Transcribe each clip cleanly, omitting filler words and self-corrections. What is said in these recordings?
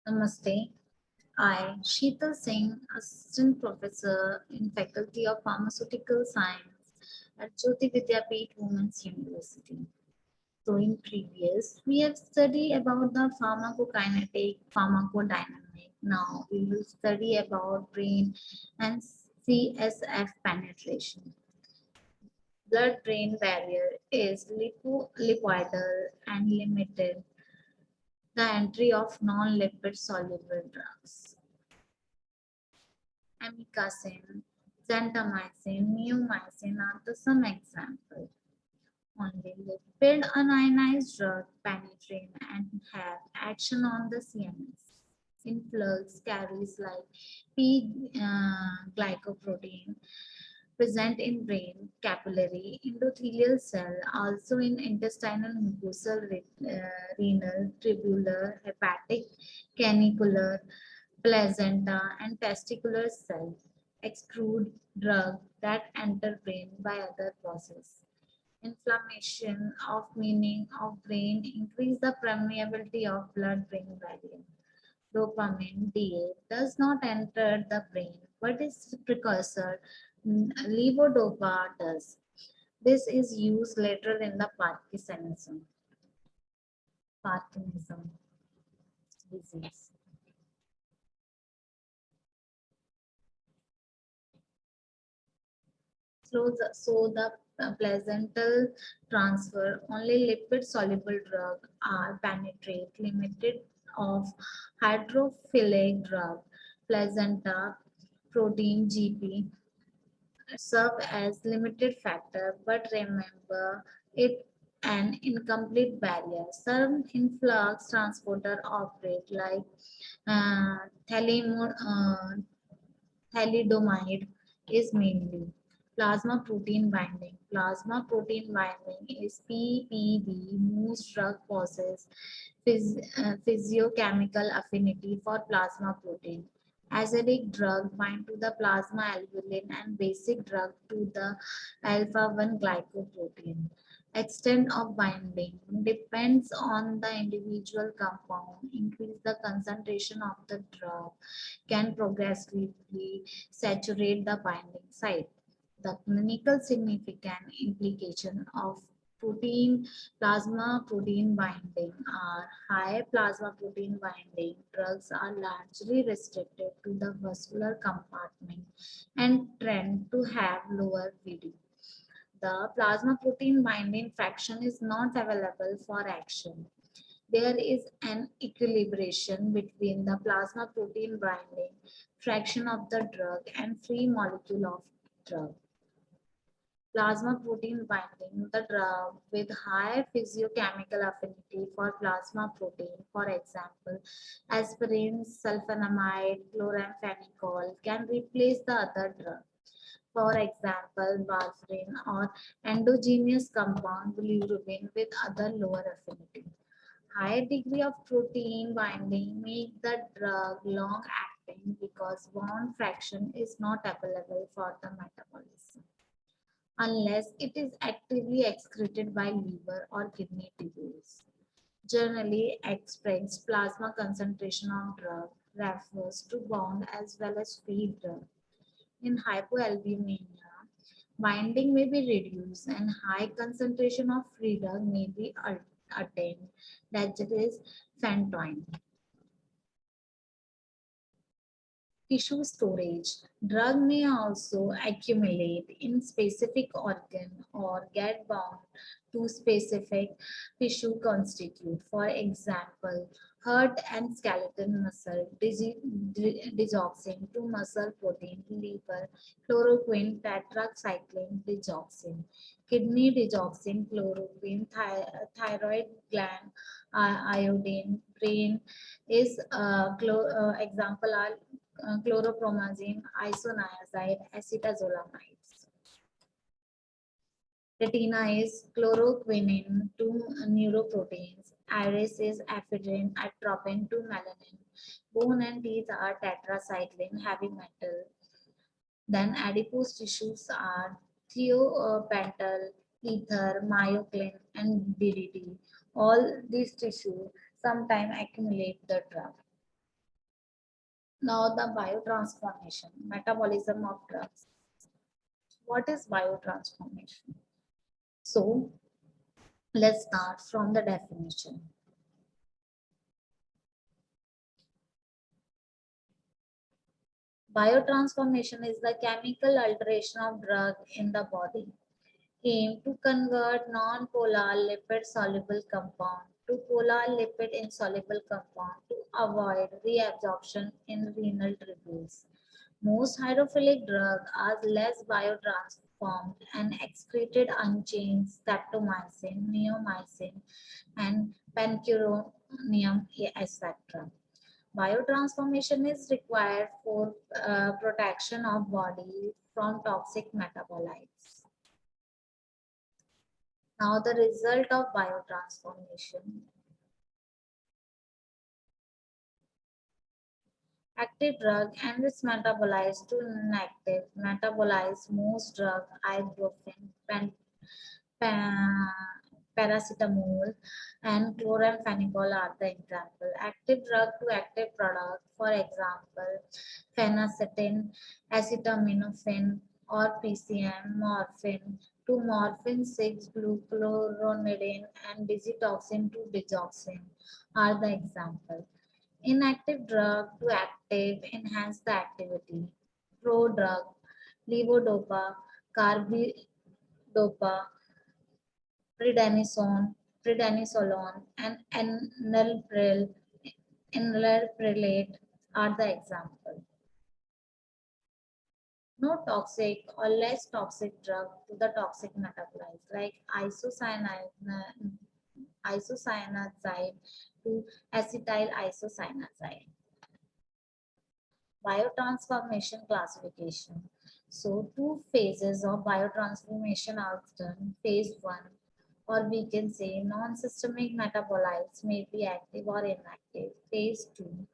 Namaste. I, Sheetal Singh, Assistant Professor in Faculty of Pharmaceutical Science at Jyoti Vidyapeeth Women's University. So, in previous, we have studied about the pharmacokinetic, pharmacodynamic. Now, we will study about brain and CSF penetration. Blood-brain barrier is lipoidal and limited the entry of non-lipid soluble drugs. Amikacin, gentamicin, neomycin are the some examples. Only lipid ionized drug penetrate and have action on the CNS. Influx carries like P-glycoprotein present in brain, capillary, endothelial cell, also in intestinal mucosal, renal, tubular, hepatic, canicular, placenta, and testicular cell. Exclude drug that enter brain by other process. Inflammation of meaning of brain increase the permeability of blood-brain barrier. Dopamine DA does not enter the brain, but its precursor levodopa does. This is used later in the Parkinsonism disease. So the placental transfer, only lipid soluble drug are penetrate limited of hydrophilic drug, placenta protein GP serve as limited factor, but remember it an incomplete barrier. Some influx transporter operate like uh, thalidomide is mainly plasma protein binding. Plasma protein binding is PPB. Most drug possess physiochemical affinity for plasma protein. Acidic drug bind to the plasma albulin and basic drug to the alpha 1 glycoprotein. Extent of binding depends on the individual compound. Increase the concentration of the drug can progressively saturate the binding site. The clinical significant implication of protein plasma protein binding are high plasma protein binding drugs are largely restricted to the vascular compartment and tend to have lower PD. The plasma protein binding fraction is not available for action. There is an equilibration between the plasma protein binding fraction of the drug and free molecule of drug. Plasma protein binding the drug with high physiochemical affinity for plasma protein, for example, aspirin, sulfonamide, chloramphenicol, can replace the other drug. For example, warfarin or endogenous compound bilirubin with other lower affinity. High degree of protein binding make the drug long acting because bond fraction is not available for the metabolism unless it is actively excreted by liver or kidney tubules. Generally expressed plasma concentration of drug refers to bond as well as free drug. In hypoalbuminemia, binding may be reduced and high concentration of free drug may be attained. That is phantoin. Tissue storage. Drug may also accumulate in specific organ or get bound to specific tissue constitute. For example, heart and skeleton muscle, digoxin to muscle protein, liver, chloroquine, tetracycline, digoxin, kidney digoxin, chloroquine, thyroid gland, iodine, brain is example are chloropromazine, isoniazid, acetazolamides. Retina is chloroquine to neuroproteins. Iris is ephedrine, atropine to melanin. Bone and teeth are tetracycline, heavy metal. Then adipose tissues are thiopental, ether, myoclin, and DDT. All these tissues sometimes accumulate the drug. Now the biotransformation, metabolism of drugs. What is biotransformation? So let's start from the definition. Biotransformation is the chemical alteration of drug in the body aim to convert non-polar lipid soluble compound to polar lipid insoluble compound to avoid reabsorption in renal tubules. Most hydrophilic drugs are less biotransformed and excreted unchanged streptomycin, neomycin, and pancuronium, etc. Biotransformation is required for protection of body from toxic metabolites. Now the result of biotransformation. Active drug and its metabolized to inactive metabolize most drug ibuprofen, paracetamol, and chloramphenicol are the example. Active drug to active product, for example, phenacetin, acetaminophen, or PCM, morphine to morphine 6, glucuronidine, and digitoxin to digoxin are the example. Inactive drug to active enhance the activity. Prodrug, levodopa, carbidopa, prednisolone, and enalaprilate are the example. No toxic or less toxic drug to the toxic metabolites like isocyanazide to acetyl isocyanazide. Biotransformation classification. So two phases of biotransformation are done. Phase 1, or we can say non-systemic metabolites may be active or inactive. Phase 2,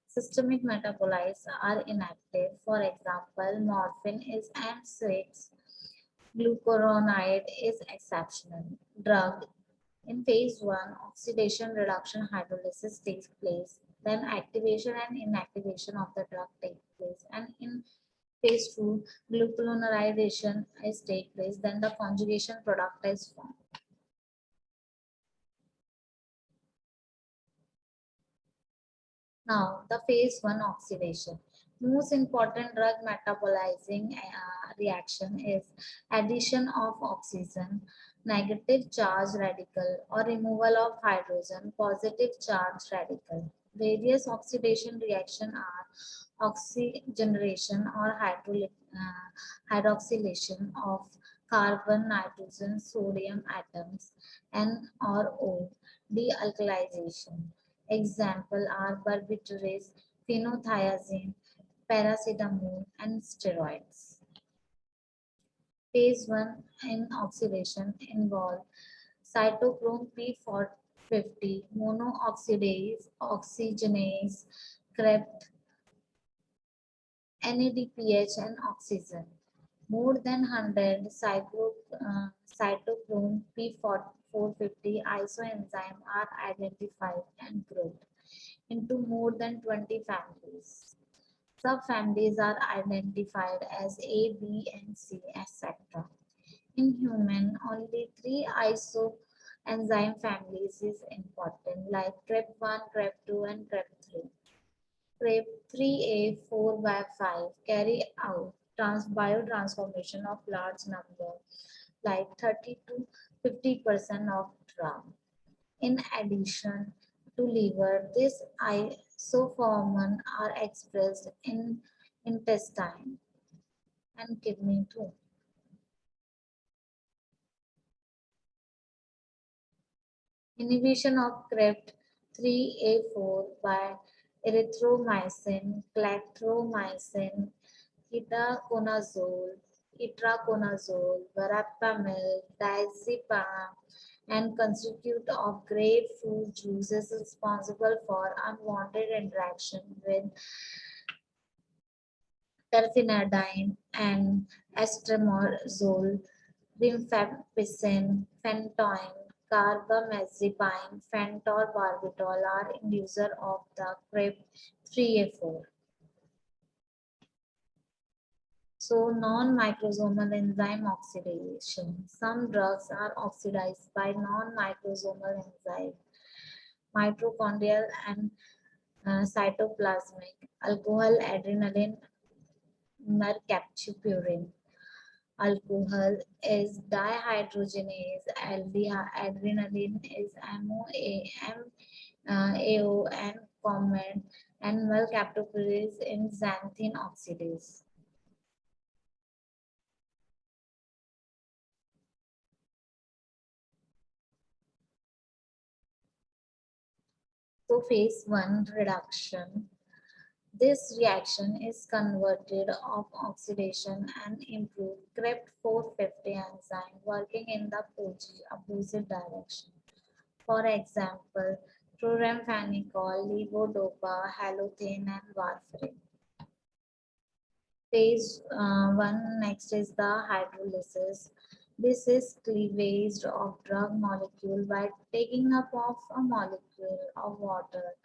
systemic metabolites are inactive. For example, morphine is M6, glucuronide is exceptional. Drug in phase 1, oxidation reduction hydrolysis takes place. Then activation and inactivation of the drug takes place. And in phase 2, glucuronidation is take place. Then the conjugation product is formed. Now, the phase 1 oxidation. Most important drug metabolizing reaction is addition of oxygen, negative charge radical, or removal of hydrogen, positive charge radical. Various oxidation reaction are oxygenation or hydroxylation of carbon, nitrogen, sodium atoms, and or O, dealkalization. Example are barbiturates, phenothiazine, paracetamol, and steroids. Phase 1 in oxidation involve cytochrome P450, monooxidase, oxygenase, CREP, NADPH, and oxygen. More than 100 cytochrome P450 isoenzyme are identified and grouped into more than 20 families. Subfamilies are identified as A, B, and C, etc. In human, only 3 isoenzyme families is important, like CREP1, CREP2, and CREP3. CREP3A 4 by 5 carry out biotransformation of large number, like 30 to 50% of drug. In addition to liver, these isoforms are expressed in intestine and kidney too. Inhibition of CREP3A4 by erythromycin, clactromycin, itraconazole, verapamil, diazepam, and constitute of grapefruit juice is responsible for unwanted interaction with terfenadine and estremazole, rifampicin, phenytoin, carbamazepine, pentobarbital are inducer of the CREP3A4. So non-microsomal enzyme oxidation. Some drugs are oxidized by non-microsomal enzymes, mitochondrial and cytoplasmic, alcohol, adrenaline, mercaptopurine. Alcohol is dihydrogenase, adrenaline is AO and comment, and mercaptopurine in xanthine oxidase. So phase 1 reduction. This reaction is converted of oxidation and improved CREPT450 enzyme working in the opposite direction. For example, chloramphenicol, levodopa, halothane, and warfarin. Phase 1 next is the hydrolysis. This is cleavage of drug molecule by taking up of a molecule of water.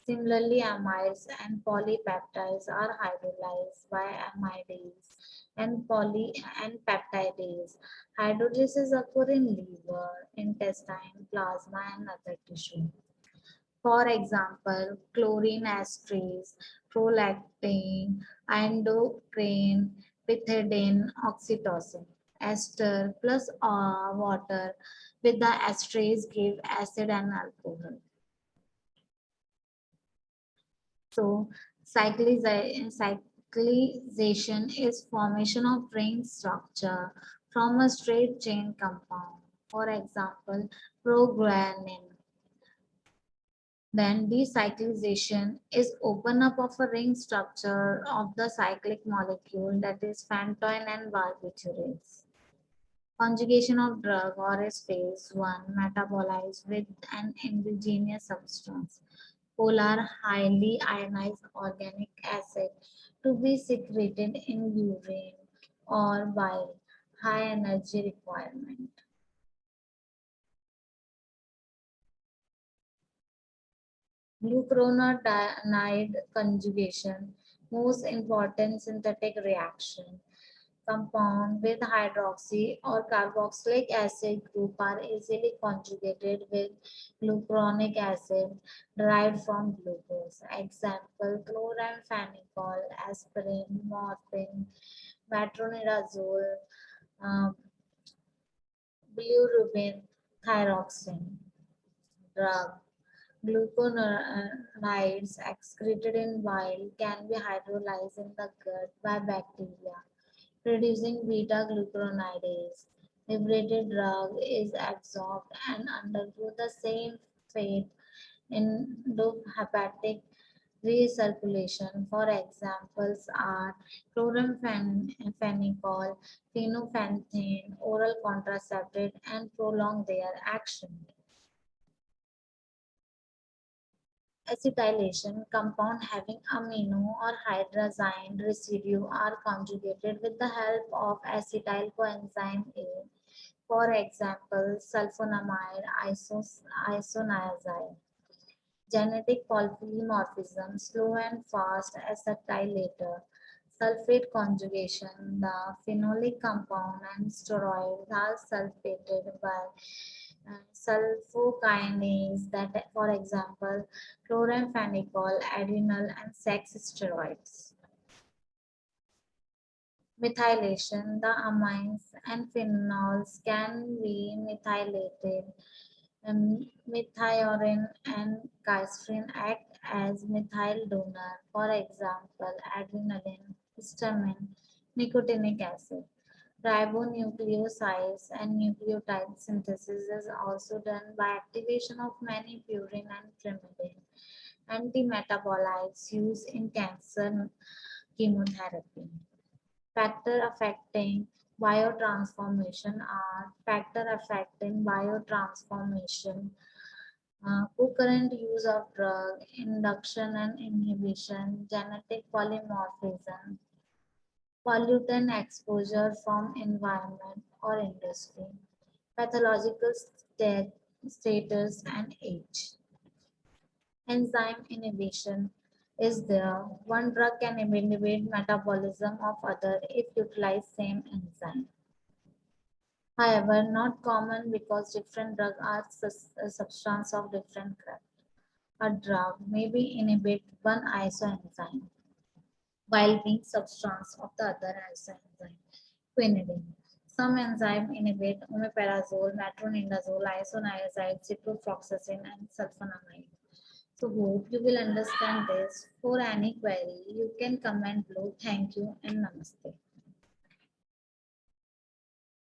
Similarly, amides and polypeptides are hydrolyzed by amidase and poly and peptidase. Hydrolysis occur in liver, intestine, plasma, and other tissue. For example, chlorine esterase, prolactin, endocrine, pethidine, oxytocin. Ester plus water with the esterase give acid and alcohol. So cyclization is formation of ring structure from a straight chain compound. For example, proguanine. Then decyclization is open up of a ring structure of the cyclic molecule, that is phantoin and barbiturates. Conjugation of drug or is phase 1 metabolized with an indigenous substance, polar highly ionized organic acid to be secreted in urine or bile, high energy requirement. Glucuronide conjugation, most important synthetic reaction. Compound with hydroxy or carboxylic acid group are easily conjugated with glucuronic acid derived from glucose. Example, chloramphenicol, aspirin, morphine, metronidazole, um, bilirubin, thyroxine. Drug. Glucuronides excreted in bile can be hydrolyzed in the gut by bacteria, producing beta-glucuronidase. Liberated drug is absorbed and undergo the same fate in endohepatic recirculation. For examples are chloramphenicol, phenolphthalein, oral contraceptive, and prolong their action. Acetylation compound having amino or hydrazine residue are conjugated with the help of acetyl coenzyme A. For example, sulfonamide isoniazide. Genetic polymorphism, slow and fast acetylator. Sulfate conjugation, the phenolic compound and steroids are sulfated by sulfokinase, that for example chloramphenicol, adrenal and sex steroids. Methylation, the amines and phenols can be methylated. Methionine and glycerin act as methyl donor. For example, adrenaline, histamine, nicotinic acid. Ribonucleosides and nucleotide synthesis is also done by activation of many purine and pyrimidine. Antimetabolites used in cancer chemotherapy. Factor affecting biotransformation are factor affecting biotransformation, concurrent use of drug, induction and inhibition, genetic polymorphism, pollutant exposure from environment or industry, pathological status and age. Enzyme inhibition. is there. One drug can inhibit metabolism of other if utilize same enzyme. However, not common because different drugs are substance of different craft. A drug may be inhibit one isoenzyme while being substance of the other isoenzyme. Quinidine. Some enzyme inhibit omeprazole, metronidazole, isoniazide, ciprofloxacin, and sulfonamide. So hope you will understand this. For any query, you can comment below. Thank you and namaste.